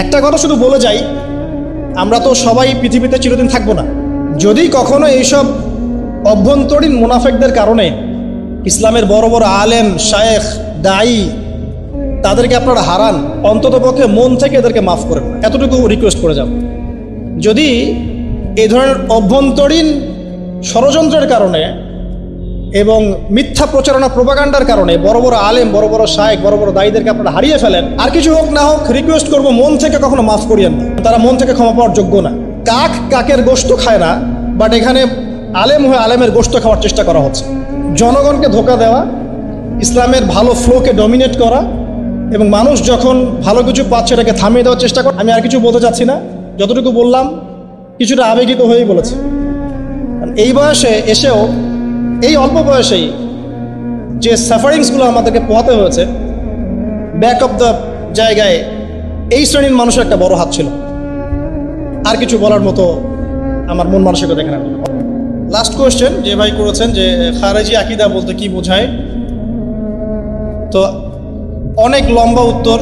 একটা কথা শুধু বলে যাই, আমরা তো সবাই পৃথিবীতে চিরদিন থাকবো না। যদি কখনো এইসব অভ্যন্তরীণ মুনাফেকদের কারণে ইসলামের বড় বড় আলেম, শায়েখ, দায়ী তাদেরকে আপনারা হারান, অন্ততপক্ষে মন থেকে এদেরকে মাফ করেন, এতটুকু রিকোয়েস্ট করে যাব। যদি এই ধরনের অভ্যন্তরীণ ষড়যন্ত্রের কারণে এবং মিথ্যা প্রচারণা, প্রোপাগান্ডার কারণে বড় বড় আলেম, বড় বড় শায়েখ, বড় বড় দায়ীদেরকে আপনারা হারিয়ে ফেলেন, আর কিছু হোক না হোক রিকোয়েস্ট করবো মন থেকে কখনো মাফ করিয়েন না। তারা মন থেকে ক্ষমা পাওয়ার যোগ্য না। কাক কাকের গোশত খায় না, বাট এখানে আলেম হয়ে আলেমের গোশত খাওয়ার চেষ্টা করা হচ্ছে। জনগণকে ধোঁকা দেওয়া, ইসলামের ভালো ফ্লোকে ডমিনেট করা, এবং মানুষ যখন ভালো কিছু পাচ্ছে এটাকে থামিয়ে দেওয়ার চেষ্টা করে। আমি আর কিছু বলতে চাচ্ছি না, যতটুকু বললাম কিছুটা আবেগিত হয়েই বলেছি। এই বয়সে এসেও, এই অল্প বয়সেই যে সাফারিংসগুলো আমাদেরকে পোহাতে হয়েছে, ব্যাক অফ দ্য জায়গায় এই শ্রেণীর মানুষের একটা বড় হাত ছিল। আর কিছু বলার মতো আমার মন মানসিকতা দেখে না। লাস্ট কোয়েশ্চেন যে ভাই করেছেন যে খারেজি আকিদা বলতে কি বোঝায়, তো অনেক লম্বা উত্তর,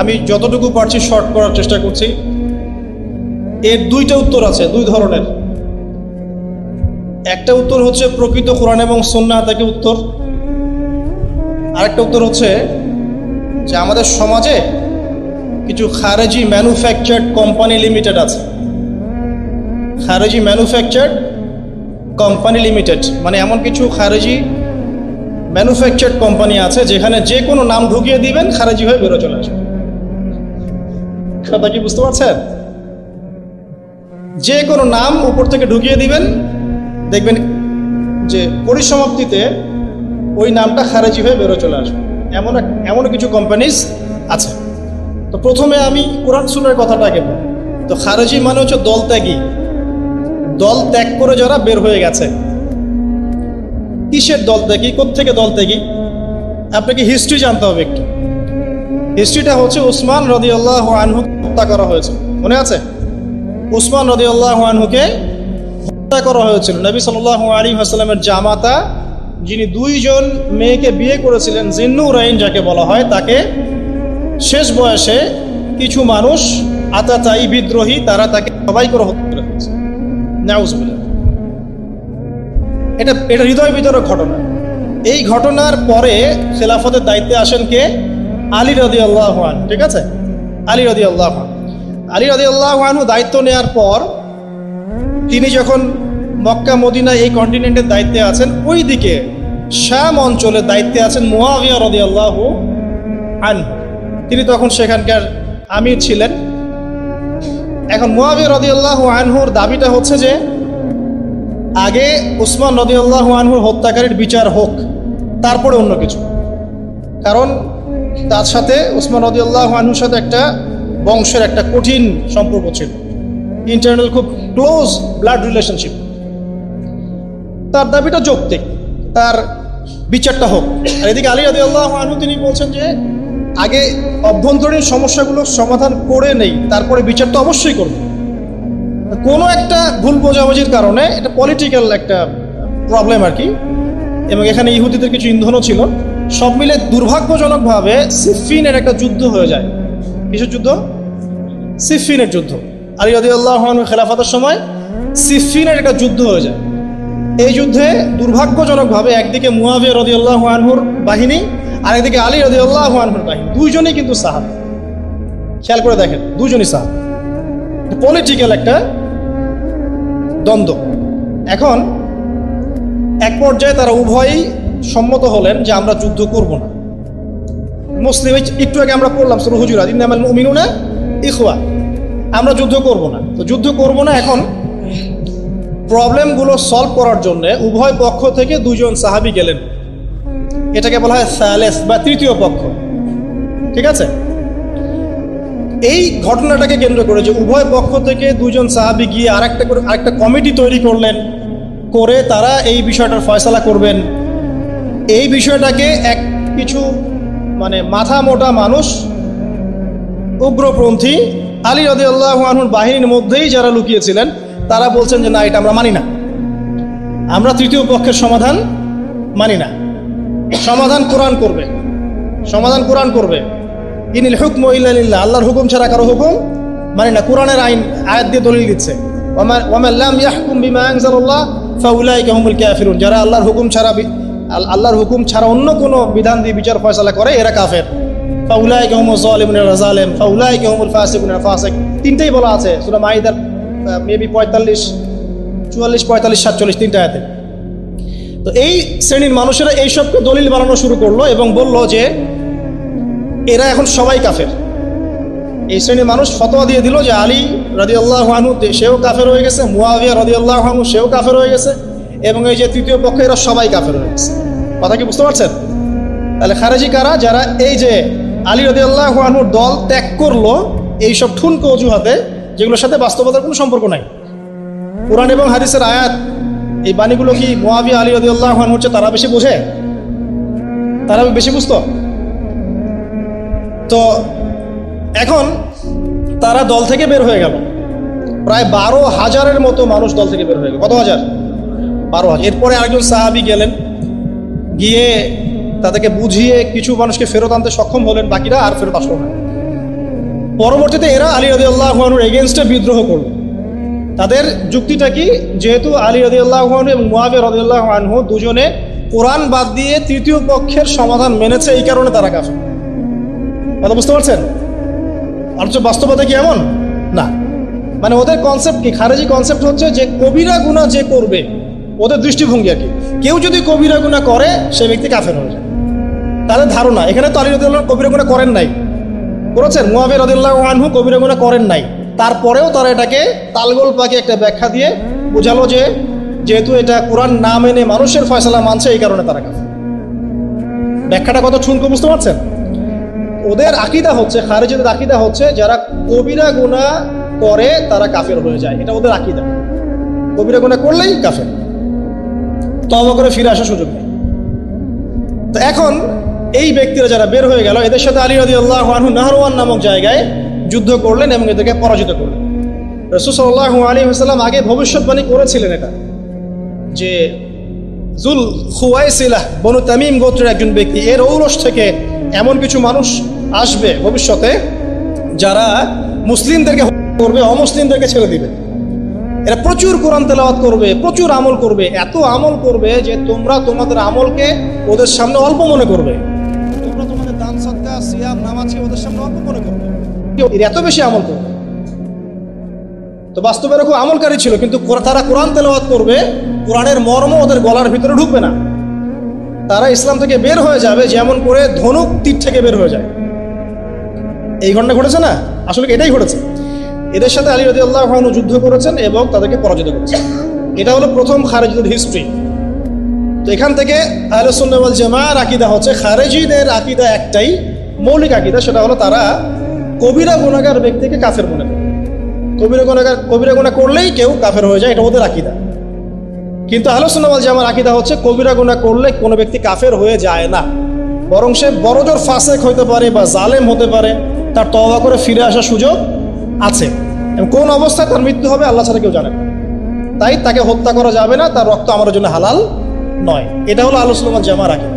আমি যতটুকু পারছি শর্ট করার চেষ্টা করছি। এর দুইটা উত্তর আছে, দুই ধরনের। একটা উত্তর হচ্ছে প্রকৃত কোরআন এবং সুন্নাহ থেকে উত্তর, আরেকটা উত্তর হচ্ছে যে আমাদের সমাজে কিছু খারেজি ম্যানুফ্যাকচার্ড কোম্পানি লিমিটেড আছে। খারেজি ম্যানুফ্যাকচার্ড কোম্পানি লিমিটেড মানে এমন কিছু খারেজি ম্যানুফ্যাকচার্ড কোম্পানি আছে যেখানে যে কোনো নাম ঢুকিয়ে দিবেন, খারেজি হয়ে বেরো চলে আসবে। কথা কি বুঝতে পারছেন? যে কোনো নাম উপর থেকে ঢুকিয়ে দিবেন, দেখবেন যে পরিসমাপ্তিতে ওই নামটা খারেজি হয়ে বেরো চলে আসবে। এমন কিছু কোম্পানিজ আছে। তো প্রথমে আমি কোরআন সুন্নাহর কথাটা আগে বলি। তো খারেজি মানে হচ্ছে দল ত্যাগী, দল ত্যাগ করে যারা বের হয়ে গেছে। কিসের দল ত্যাগী, কোত্থেকে দল ত্যাগী? আপনাকে হিস্ট্রি জানতে হবে একটু। হিস্ট্রিটা হচ্ছে উসমান রাদিয়াল্লাহু আনহু হত্যা করা হয়েছে, মনে আছে? উসমান রাদিয়াল্লাহু আনহুকে হত্যা করা হয়েছিল। নবী সাল্লাল্লাহু আলাইহি ওয়াসাল্লামের জামাতা, যিনি দুইজন মেয়েকে বিয়ে করেছিলেন, জিন্নুরাইন যাকে বলা হয়, তাকে শেষ বয়সে কিছু মানুষ আতাতায়ী বিদ্রোহী, তারা তাকে সবাই করে হত্যা করে ফেলেছে। নাউজুবিল্লাহ। এটা হৃদয় বিদারক ঘটনা। এই ঘটনার পরে খেলাফতের দায়িত্বে আসেন কে? আলী রাদিয়াল্লাহু আনহু। ঠিক আছে, আলী রাদিয়াল্লাহু আনহু। আলী রাদিয়াল্লাহু আনহু দায়িত্ব নেওয়ার পর তিনি যখন মক্কা মদিনা এই কন্টিনেন্টের দায়িত্বে আছেন, ওই দিকে শাম অঞ্চলের দায়িত্বে আছেন মুআবিয়া রাদিয়াল্লাহু আনহু। তিনি তখন সেখানকার আমির ছিলেন। এখন মুআবিয়া রাদিয়াল্লাহু আনহুর দাবিটা হচ্ছে যে আগে উসমান রাদিয়াল্লাহু আনহুর হত্যাকারীর বিচার হোক, তারপরে অন্য কিছু। কারণ তার সাথে উসমান রাদিয়াল্লাহু আনহুর সাথে একটা বংশের একটা কঠিন সম্পর্ক ছিল, ইন্টারনাল খুব ক্লোজ ব্লাড রিলেশনশিপ। তার দাবিটা যৌক্তিক, তার বিচারটা হোক। আর এদিকে আলী রাদিয়াল্লাহু আনহু তিনি বলছেন যে আগে অভ্যন্তরীণ সমস্যাগুলো সমাধান করে নেই, তারপরে বিচার তো অবশ্যই করবে। কোনো একটা ভুল বোঝাবুঝির কারণে, এটা পলিটিক্যাল একটা প্রবলেম আর কি, এবং এখানে ইহুদিদের কিছু ইন্ধনও ছিল। সব মিলে দুর্ভাগ্যজনকভাবে সিফিনের একটা যুদ্ধ হয়ে যায়। কিসের যুদ্ধ? সিফিনের যুদ্ধ। আলী রাদিয়াল্লাহু আনহু খেলাফতের সময় সিফিনের একটা যুদ্ধ হয়ে যায়। এই যুদ্ধে দুর্ভাগ্যজনকভাবে একদিকে মুআবিয়া রাদিয়াল্লাহু আনহুর বাহিনী, আর একদিকে আলী রাদিয়াল্লাহু আনহুর বাহিনী, দুইজনেই কিন্তু সাহাবী। খেয়াল করে দেখেন, দুইজনই সাহাবী। পলিটিক্যাল একটা দ্বন্দ্ব। এখন এক পর্যায়ে তারা উভয়ই সম্মত হলেন যে আমরা যুদ্ধ করব না। মুসলিম, একটু আগে আমরা পড়লাম সূরা হুজুরাত, ইন্নামাল মুমিনুনা ইখওয়া, আমরা যুদ্ধ করব না। তো যুদ্ধ করব না, এখন প্রবলেমগুলো সলভ করার জন্য উভয় পক্ষ থেকে দুজন সাহাবী গেলেন। এটাকে বলা হয় সালেস বা তৃতীয় পক্ষ। ঠিক আছে, এই ঘটনাটাকে কেন্দ্র করে যে উভয় পক্ষ থেকে দুজন সাহাবী গিয়ে আরেকটা কমিটি তৈরি করলেন, করে তারা এই বিষয়টার ফয়সালা করবেন। এই বিষয়টাকে কিছু মানে মাথা মোটা মানুষ, উগ্রপন্থী আলী রাদিয়াল্লাহু আনহুর বাহিনীর মধ্যেই যারা লুকিয়েছিলেন, তারা বলছেন যে না, এটা আমরা মানি না, আমরা তৃতীয় পক্ষের সমাধান মানি না, সমাধান কোরআন করবে, সমাধান কোরআন করবে। ইনিল হুকমু ইল্লা লিল্লাহ, আল্লাহর হুকুম ছাড়া কারো হুকুম মানে না, কোরআনের আয়াত দিয়ে দলিল দিচ্ছে। ওয়ামান লাম ইয়াহকুম বিমা আনজালাল্লাহ ফাউলাইকা হুমুল কাফিরুন, যারা আল্লাহর হুকুম ছাড়া অন্য কোনো বিধান দিয়ে বিচার ফয়সালা করে এরা কাফের। ফাউলাইকা হুমুজ যালিমুনা যালিম, ফাউলাইকা হুমুল ফাসিকুনা ফাসিক, তিনটেই বলা আছে সূরা মাইদার মেবি 45, 44, 45, 47 তিনটা আয়াতে। তো এই শ্রেণীর মানুষেরা এইসবকে দলিল বানানো শুরু করলো এবং বলল যে এরা এখন সবাই কাফের। এই শ্রেণীর মানুষ ফতোয়া দিয়ে দিল যে আলী রাদিয়াল্লাহু আনহু সেও কাফের হয়ে গেছে, মুয়াবিয়া রাদিয়াল্লাহু আনহু সেও কাফের হয়ে গেছে, এবং এই যে তৃতীয় পক্ষ এরা সবাই কাফের হয়ে গেছে। কথা কি বুঝতে পারছেন? তাহলে খারেজি কারা? যারা এই যে আলী রাদিয়াল্লাহু আনহুর দল ত্যাগ করলো এইসব ঠুনকো অজুহাতে, যেগুলোর সাথে বাস্তবতার কোনো সম্পর্ক নাই। কোরআন এবং হাদিসের আয়াত এই বাণীগুলো কি মুয়াবিয়া আলী রাদিয়াল্লাহু আনহু হচ্ছে তারা বেশি বোঝে? তারা বেশি বুঝতো? তো এখন তারা দল থেকে বের হয়ে গেল, প্রায় 12,000-এর মতো মানুষ দল থেকে বের হয়ে গেল। কত হাজার? 12,000। এরপরে আরেকজন সাহাবী গেলেন, গিয়ে তাদেরকে বুঝিয়ে কিছু মানুষকে ফেরত আনতে সক্ষম হলেন, বাকিরা আর ফেরত আসলো না। পরবর্তীতে এরা আলী রাদিয়াল্লাহু আনহুর এগেইনস্টে বিদ্রোহ করল। তাদের যুক্তিটা কি? যেহেতু আলী রাদিয়াল্লাহু আনহু এবং মুয়াবিয়া রাদিয়াল্লাহু আনহু দুজনে কোরআন বাদ দিয়ে তৃতীয় পক্ষের সমাধান মেনেছে, এই কারণে তারা কাফের। কথা বুঝতে পারছেন? অথচ বাস্তবতা কি এমন না। মানে ওদের কনসেপ্ট কি? খারেজি কনসেপ্ট হচ্ছে যে কবিরা গুনাহ যে করবে, ওদের দৃষ্টিভঙ্গি আর কি, কেউ যদি কবিরা গুনাহ করে সে ব্যক্তি কাফের হয়ে যায়। তাদের ধারণা এখানে তো আলী রাদিয়াল্লাহু আনহু কবিরা গুনাহ করেন নাই, করেছেন? মুয়াবিয়া রাদিয়াল্লাহু আনহু কবিরা গুনাহ করেন নাই, তারপরেও তারা এটাকে তালগোল পাকিয়ে একটা ব্যাখ্যা দিয়ে বোঝালো যে যেহেতু এটা কোরআন না মেনে মানুষের ফয়সালা মানছে, এই কারণে তারা কাফের। ব্যাখ্যাটা কত ঠুনকো বুঝতে পারছেন? ওদের আকীদা হচ্ছে, খারেজিদের আকীদা হচ্ছে যারা কবিরা গুনাহ করে তারা কাফের হয়ে যায়, এটা ওদের আকীদা। কবিরা গুনাহ করলেই কাফের, তওবা করে ফিরে আসার সুযোগ নেই। তো এখন এই ব্যক্তিরা যারা বের হয়ে গেল, এদের সাথে আলী রাদিয়াল্লাহু আনহু নাহরওয়ান নামক জায়গায় যুদ্ধ করলেন এবং এদেরকে পরাজিত করলেন। রাসূল সাল্লাল্লাহু আলাইহি ওয়াসাল্লাম আগে ভবিষ্যৎবাণী করেছিলেন এটা, যে যুল খুওয়াইসিলাহ বনু তামিম গোত্রের একজন ব্যক্তি, এর ঔরস থেকে এমন কিছু মানুষ আসবে ভবিষ্যতে যারা মুসলিমদেরকে করবে, অমুসলিমদেরকে ছেড়ে দিবে। এরা প্রচুর কোরআন তেলাওয়াত করবে, প্রচুর আমল করবে, এত আমল করবে যে তোমরা তোমাদের আমলকে ওদের সামনে অল্প মনে করবে, তোমরা তোমাদের দান সদকা সিয়াম নামাজকে ওদের সামনে অল্প মনে করবে, এত বেশি আমল করবে। তো বাস্তবে এরকম আমলকারী ছিল, কিন্তু তারা কোরআন তেলাওয়াত করবে, কোরআনের মর্ম ওদের গলার ভিতরে ঢুকবে না। তারা ইসলাম থেকে বের হয়ে যাবে যেমন করে ধনুক তীর থেকে বের হয়ে যায়। এই ঘটনা ঘটেছে না? আসলে এটাই ঘটেছে। এদের সাথে আলী রাদিয়াল্লাহু আনহু যুদ্ধ করেছেন এবং তাদেরকে পরাজিত করেছেন। এটা হলো প্রথম খারেজিদের হিস্ট্রি। তো এখান থেকে আহলে সুন্নাহ ওয়াল জামাআর আকীদা হচ্ছে, খারেজিদের আকীদা একটাই মৌলিক আকীদা, সেটা হলো তারা কবিরা গুনাহগার ব্যক্তিকে কাফের মনে করে। কবিরা গুনাহ করলেই কেউ কাফের হয়ে যায়, এটা ওদের আকীদা। কিন্তু আহলে সুন্নাহ ওয়াল জামাআর আকীদা হচ্ছে কবিরা গুনাহ করলে কোনো ব্যক্তি কাফের হয়ে যায় না, বরং সে বড়জোর ফাসেক হতে পারে বা জালেম হতে পারে, তার তওবা করে ফিরে আসার সুযোগ আছে, এবং কোন অবস্থায় তার মৃত্যু হবে আল্লাহ ছাড়া কেউ জানে না। তাই তাকে হত্যা করা যাবে না, তার রক্ত আমাদের জন্য হালাল নয়। এটা হলো আহলে সুন্নাহ ওয়াল জামাআর আকীদা।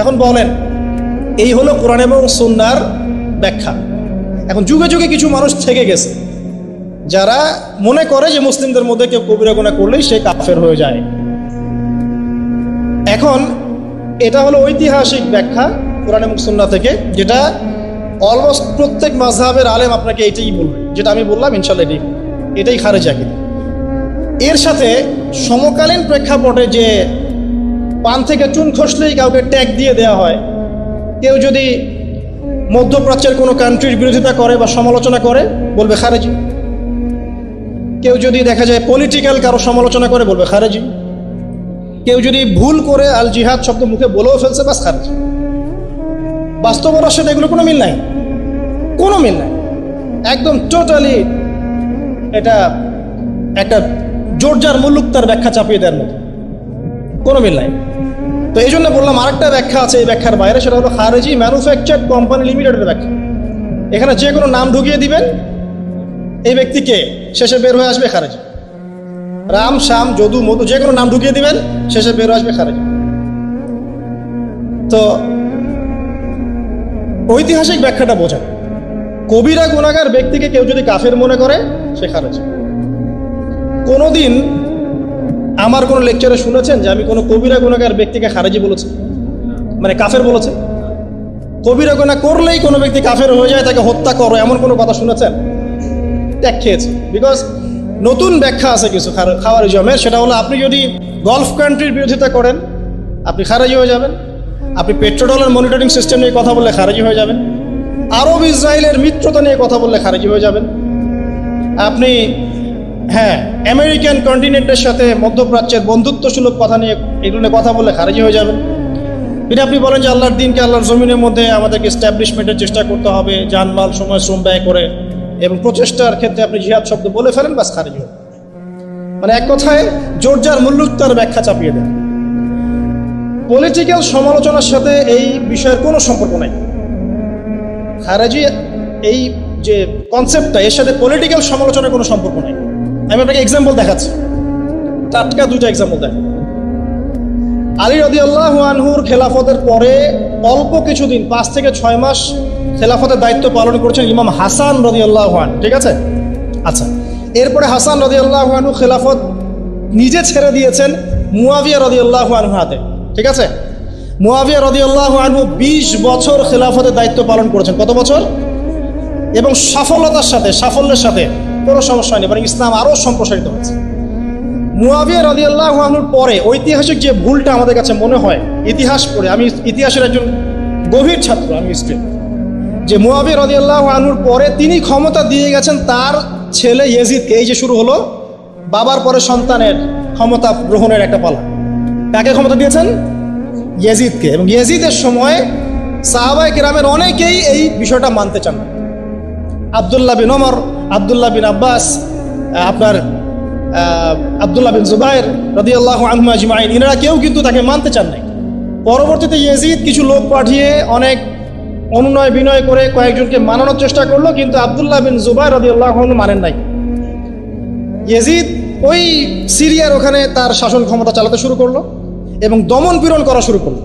এখন বলেন, এই হলো কোরআন এবং সুন্নাহর ব্যাখ্যা। এখন যুগে যুগে কিছু মানুষ থেকে গেছে যারা মনে করে যে মুসলিমদের মধ্যে কেউ কবিরা গুনাহ করলেই সে কাফের হয়ে যায়। এখন এটা হলো ঐতিহাসিক ব্যাখ্যা কোরআন এবং সুন্নাহ থেকে, যেটা অলমোস্ট প্রত্যেক মাযহাবের আলেম আপনাকে এটাই বলবে, যেটা আমি বললাম ইনশাআল্লাহ এটাই খারেজি আকীদা। এর সাথে সমকালীন প্রেক্ষাপটে যে পান থেকে চুন খসলেই কাউকে ট্যাগ দিয়ে দেওয়া হয়, কেউ যদি মধ্যপ্রাচ্যের কোনো কান্ট্রির বিরোধিতা করে বা সমালোচনা করে বলবে খারেজি, কেউ যদি দেখা যায় পলিটিক্যাল কারো সমালোচনা করে বলবে খারেজি, কেউ যদি ভুল করে আল জিহাদ শব্দ মুখে বলেও ফেলছে বাস খারেজি। বাস্তবতার সাথে এগুলো কোনো মিল নাই, কোনো মিল নাই, একদম টোটালি এটা একটা জোরজার মুলুক তার ব্যাখ্যা চাপিয়ে দেওয়ার মতো, কোনো মিল নাই। তো এই জন্য বললাম আরেকটা ব্যাখ্যা আছে এই ব্যাখ্যার বাইরে, সেটা হলো খারেজি ম্যানুফ্যাকচার্ড কোম্পানি লিমিটেডের ব্যাখ্যা। এখানে যে কোনো নাম ঢুকিয়ে দিবেন, এই ব্যক্তিকে শেষে বের হয়ে আসবে খারেজি। রাম শ্যাম যদু মধু যে কোনো নাম ঢুকিয়ে দিবেন, শেষে বের হয়ে আসবে খারেজি। তো ঐতিহাসিক ব্যাখ্যাটা বোঝেন। কবিরা গুনাহগার ব্যক্তিকে কেউ যদি কাফের মনে করে সে খারেজি। কোনোদিন আমার কোনো লেকচারে শুনেছেন যে আমি কোনো কবিরা গুনাহগার ব্যক্তিকে খারেজি বলেছি, মানে কাফের বলেছে? কবিরা গুনাহ করলেই কোনো ব্যক্তি কাফের হয়ে যায়, তাকে হত্যা করো, এমন কোনো কথা শুনেছেন? ত্যাগ খেয়েছে। বিকজ নতুন ব্যাখ্যা আছে কিছু খাওয়ারিজমের, সেটা হলো আপনি যদি গলফ কান্ট্রির বিরোধিতা করেন আপনি খারেজি হয়ে যাবেন, আপনি পেট্রোডলার মনিটরিং সিস্টেম নিয়ে কথা বললে খারেজি হয়ে যাবেন, আরব ইসরায়েলের মিত্রতা নিয়ে কথা বললে খারেজি হয়ে যাবেন, আপনি আমেরিকান কন্টিনেন্টের সাথে মধ্যপ্রাচ্যের বন্ধুত্বসুলভ কথা নিয়ে এগুলো নিয়ে কথা বললে খারেজি হয়ে যাবেন। যদি আপনি বলেন যে আল্লাহর দিনকে আল্লাহর জমিনের মধ্যে আমাদেরকে এস্টাবলিশমেন্টের চেষ্টা করতে হবে, জানমাল সময় শ্রম ব্যয় করে, এবং প্রচেষ্টার ক্ষেত্রে আপনি জিহাদ শব্দ বলে ফেলেন, বাস খারেজি হবে। মানে এক কথায় জোরজার মুল্লুক তার ব্যাখ্যা চাপিয়ে দেন। পলিটিক্যাল সমালোচনার সাথে এই বিষয়ের কোনো সম্পর্ক নাই। খারেজি এই যে কনসেপ্টটা, এর সাথে পলিটিক্যাল সমালোচনার কোনো সম্পর্ক নাই। আমি আপনাকে এক্সাম্পল দেখাচ্ছি, টাটকা দুটো এক্সাম্পল দেখ। আলী রাদিয়াল্লাহু আনহুর খেলাফতের পরে অল্প কিছুদিন 5 থেকে 6 মাস খেলাফতের দায়িত্ব পালন করেছেন ইমাম হাসান রাদিয়াল্লাহু আনহু, ঠিক আছে? আচ্ছা, এরপরে হাসান রাদিয়াল্লাহু আনহু খেলাফত নিজে ছেড়ে দিয়েছেন মুয়াবিয়া রাদিয়াল্লাহু আনহুর হাতে, ঠিক আছে? মুয়াবিয়া রাদিয়াল্লাহু আনহু 20 বছর খেলাফতের দায়িত্ব পালন করেছেন। কত বছর? এবং সাফল্যের সাথে কোনো সমস্যা নেই, মানে ইসলাম আরও সম্প্রসারিত হয়েছে। মুয়াবিয়া রাদিয়াল্লাহু আনহুর পরে ঐতিহাসিক যে ভুলটা আমাদের কাছে মনে হয়, ইতিহাস পড়ে, আমি ইতিহাসের একজন গভীর ছাত্র, আমি হিস্ট্রি, যে মুয়াবিয়া রাদিয়াল্লাহু আনহুর পরে তিনি ক্ষমতা দিয়ে গেছেন তার ছেলে ইয়াজিদকে। এই যে শুরু হলো বাবার পরে সন্তানের ক্ষমতা গ্রহণের একটা পালা। কাকে ক্ষমতা দিয়েছেন? ইয়াজিদকে। এবং ইয়াজিদের সময় সাহাবায়ে কেরামের অনেকেই এই বিষয়টা মানতে চান না। আব্দুল্লাহ বিন ওমর, আব্দুল্লাহ বিন আব্বাস, আপনার আব্দুল্লাহ বিন জুবাইর রাদিয়াল্লাহু আনহুম আজমাইন, ইনারা কেউ কিন্তু তাকে মানতে চান নাই। পরবর্তীতে ইয়াজিদ কিছু লোক পাঠিয়ে অনেক অনুনয় বিনয় করে কয়েকজনকে মানানোর চেষ্টা করলো, কিন্তু আব্দুল্লাহ বিন জুবাইর রাদিয়াল্লাহু আনহু মানেন নাই। ইয়াজিদ ওই সিরিয়ার ওখানে তার শাসন ক্ষমতা চালাতে শুরু করলো এবং দমন পীড়ন করা শুরু করলো।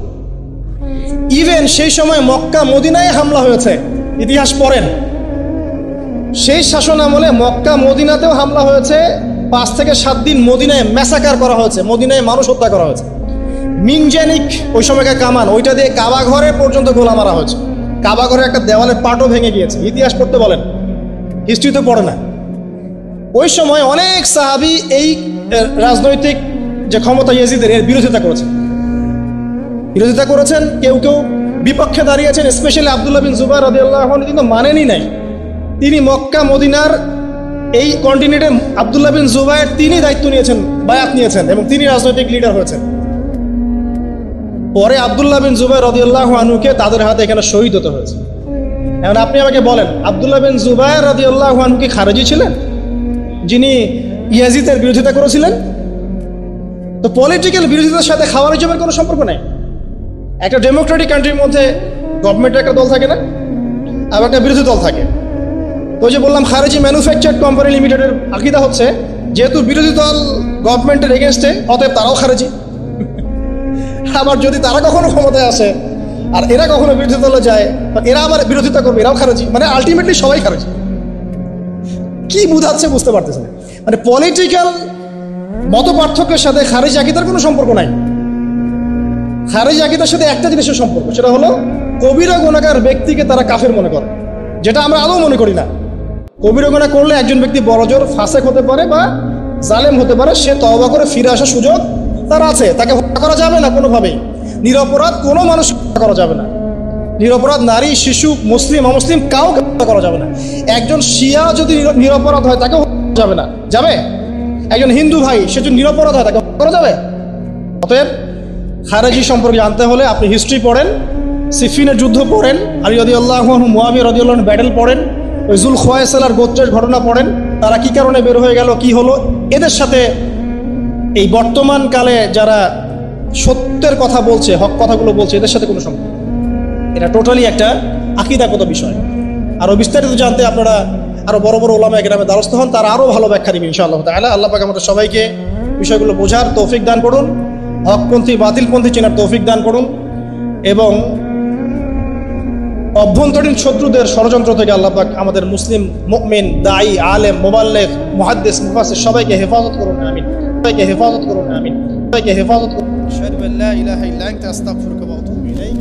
ইভেন সেই সময় মক্কা মদিনায় হামলা হয়েছে, ইতিহাস পড়েন। সেই শাসন আমলে মক্কা মদিনাতেও হামলা হয়েছে। 5 থেকে 7 দিন মদিনায় ম্যাসাকার করা হয়েছে, মদিনায় মানুষ হত্যা করা হয়েছে। মিনজানিক ওই সময়কার কামান, ওইটা দিয়ে কাবা ঘরে পর্যন্ত গোলা মারা হয়েছে। কাবা ঘরে একটা দেওয়ালের পাটও ভেঙে গিয়েছে। ইতিহাস পড়তে বলেন, হিস্ট্রি তো পড়ে না। ওই সময় অনেক সাহাবী এই রাজনৈতিক যে ক্ষমতা ইয়াজিদের, এর বিরোধিতা করেছেন। কেউ কেউ বিপক্ষে দাঁড়িয়েছেন, স্পেশালি আব্দুল্লাহ বিন জুবাইর রাদিয়াল্লাহু আনহু কিন্তু মানেনই নাই। তিনি মক্কা মদিনার এই কন্টিনেন্টে আব্দুল্লাহ বিন জুবাইর তিনি দায়িত্ব নিয়েছেন, বায়াত নিয়েছেন, এবং তিনি রাজনৈতিক লিডার হয়েছেন। পরে আব্দুল্লাহ বিন জুবাইর রাদিয়াল্লাহু আনহুকে তাদের হাতে এখানে শহীদ হতে হয়েছে। এখন আপনি আমাকে বলেন, আব্দুল্লাহ বিন জুবাইর রাদিয়াল্লাহু আনহু কি খারেজি ছিলেন, যিনি ইয়াজিদের বিরোধিতা করেছিলেন? তো পলিটিক্যাল বিরোধিতার সাথে খাওয়ারিজমের কোনো সম্পর্ক নেই। একটা ডেমোক্রেটিক কান্ট্রির মধ্যে গভর্নমেন্টের একটা দল থাকে না, আবার একটা বিরোধী দল থাকে। তো যে বললাম, খারেজি ম্যানুফ্যাকচার কোম্পানি লিমিটেডের আকীদা হচ্ছে, যেহেতু বিরোধী দল গভর্নমেন্টের এগেনস্টে, অতএব তারাও খারেজি। আবার যদি তারা কখনো ক্ষমতায় আসে আর এরা কখনো বিরোধী দলে যায়, এরা আবার বিরোধিতা করবে, এরাও খারেজি। মানে আলটিমেটলি সবাই খারেজি। কি বুঝাচ্ছে বুঝতে পারতেছে না। মানে পলিটিক্যাল মত পার্থক্যের সাথে খারেজি আকীদার কোনো সম্পর্ক নাই। খারেজি আকীদার সাথে একটা জিনিসের সম্পর্ক, সেটা হলো কবিরা গুনাহগার ব্যক্তিকে তারা কাফের মনে করে, যেটা আমরা আদৌ মনে করি না। কবিরা গুনাহ করলে একজন ব্যক্তি বড়জোর ফাসেক হতে পারে বা জালেম হতে পারে, সে তওবা করে ফিরে আসার সুযোগ তার আছে। তাকে হত্যা করা যাবে না কোনোভাবেই। নিরপরাধ কোনো মানুষ হত্যা করা যাবে না। নিরপরাধ নারী, শিশু, মুসলিম, অমুসলিম কাউকে হত্যা করা যাবে না। একজন শিয়া যদি নিরপরাধ হয় তাকে হত্যা যাবে না, যাবে? একজন হিন্দু ভাই সে যদি নিরপরাধ হয় তাকে হত্যা করা যাবে? অতএব খারেজি সম্পর্কে জানতে হলে আপনি হিস্ট্রি পড়েন, সিফিনের যুদ্ধ পড়েন, আলী রাদিয়াল্লাহু আনহু মুয়াবিয়া রাদিয়াল্লাহু আনহু ব্যাটেল পড়েন, ওই জুল খোয়াইসালার গোত্রের ঘটনা পড়েন, তারা কি কারণে বের হয়ে গেল, কি হলো। এদের সাথে এই বর্তমান কালে যারা সত্যের কথা বলছে, হক কথাগুলো বলছে, এদের সাথে কোনো সম্পর্ক। এটা টোটালি একটা আকীদাগত বিষয়। আরও বিস্তারিত জানতে আপনারা আরও বড় বড় উলামায়ে কেরামের দ্বারস্থ হন, তারা আরও ভালো ব্যাখ্যা দিবেন ইনশাআল্লাহ তাআলা। আল্লাহ পাক আমাদের সবাইকে বিষয়গুলো বোঝার তৌফিক দান করুন, হকপন্থী বাতিলপন্থী চেনার তৌফিক দান করুন, এবং অভ্যন্তরীণ শত্রুদের ষড়যন্ত্র থেকে আল্লাহ পাক আমাদের মুসলিম মুমিন দায়ী আলেম মুবাল্লিগ মুহাদ্দিস মুফাসসির সবাইকে হেফাজত করুন আমিন। সবাইকে হেফাজত করুন আমিন। সবাইকে হেফাজত করুন। আশহাদু আল্লা ইলাহা ইল্লা আনতা আস্তাগফিরুকা ওয়া আতুবু ইলাইক।